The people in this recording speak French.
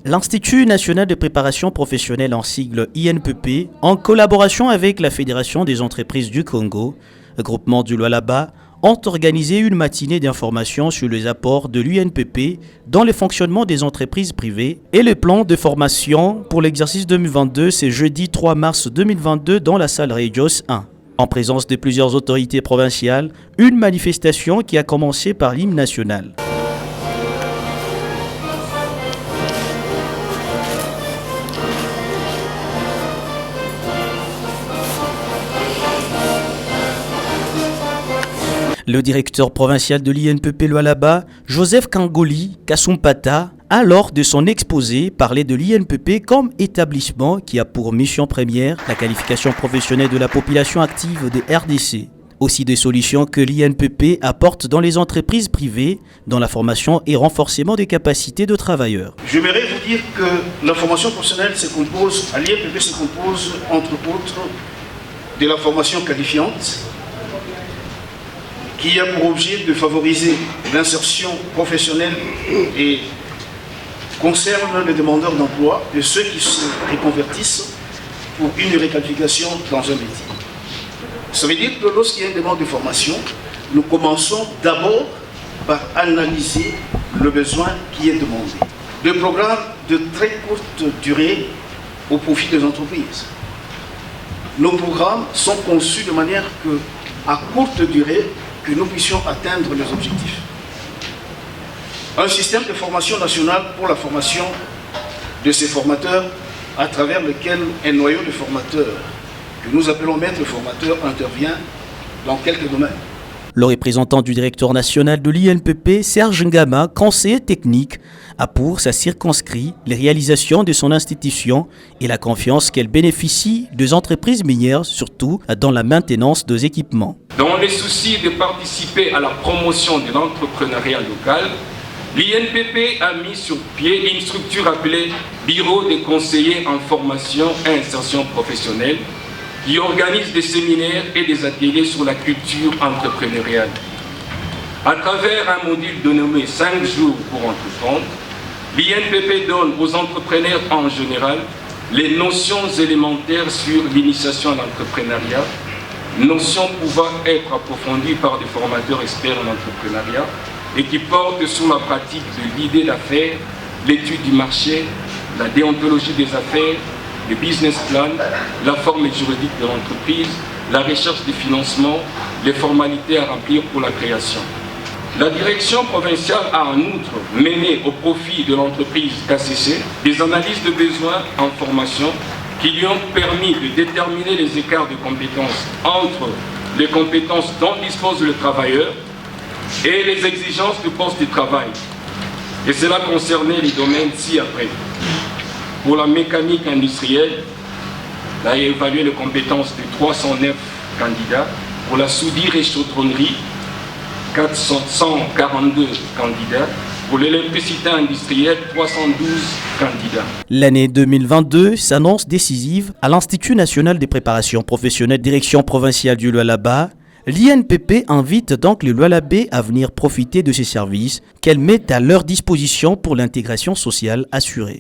L'Institut national de préparation professionnelle en sigle INPP, en collaboration avec la Fédération des entreprises du Congo, groupement du Lualaba, ont organisé une matinée d'information sur les apports de l'UNPP dans le fonctionnement des entreprises privées et le plan de formation pour l'exercice 2022, c'est jeudi 3 mars 2022 dans la salle Regios 1. En présence de plusieurs autorités provinciales, une manifestation qui a commencé par l'hymne national. Le directeur provincial de l'INPP Lualaba, Joseph Kangoli Kassumpata, a lors de son exposé parlé de l'INPP comme établissement qui a pour mission première la qualification professionnelle de la population active des RDC. Aussi des solutions que l'INPP apporte dans les entreprises privées, dans la formation et renforcement des capacités de travailleurs. J'aimerais vous dire que la formation professionnelle à l'INPP se compose entre autres de la formation qualifiante, qui a pour objet de favoriser l'insertion professionnelle et concerne les demandeurs d'emploi et ceux qui se reconvertissent pour une requalification dans un métier. Ça veut dire que lorsqu'il y a une demande de formation, nous commençons d'abord par analyser le besoin qui est demandé. Des programmes de très courte durée au profit des entreprises. Nos programmes sont conçus de manière que, à courte durée, que nous puissions atteindre les objectifs. Un système de formation nationale pour la formation de ces formateurs à travers lequel un noyau de formateurs que nous appelons maîtres formateurs intervient dans quelques domaines. Le représentant du directeur national de l'INPP, Serge Ngama, conseiller technique, a pour sa circonscrit les réalisations de son institution et la confiance qu'elle bénéficie des entreprises minières, surtout dans la maintenance des équipements. Dans le souci de participer à la promotion de l'entrepreneuriat local, l'INPP a mis sur pied une structure appelée Bureau des conseillers en formation et insertion professionnelle qui organise des séminaires et des ateliers sur la culture entrepreneuriale. À travers un module dénommé 5 jours pour entreprendre, l'INPP donne aux entrepreneurs en général les notions élémentaires sur l'initiation à l'entrepreneuriat, notions pouvant être approfondies par des formateurs experts en entrepreneuriat et qui portent sur la pratique de l'idée d'affaires, l'étude du marché, la déontologie des affaires, le business plan, la forme juridique de l'entreprise, la recherche de financement, les formalités à remplir pour la création. La direction provinciale a en outre mené au profit de l'entreprise KCC des analyses de besoins en formation qui lui ont permis de déterminer les écarts de compétences entre les compétences dont dispose le travailleur et les exigences du poste de travail. Et cela concernait les domaines ci-après. Pour la mécanique industrielle, il a évalué les compétences de 309 candidats. Pour la soudure et chaudronnerie, 442 candidats. Pour l'électricité industrielle, 312 candidats. L'année 2022 s'annonce décisive à l'Institut national de préparation professionnelle direction provinciale du Lualaba. L'INPP invite donc les Lualabais à venir profiter de ces services qu'elle met à leur disposition pour l'intégration sociale assurée.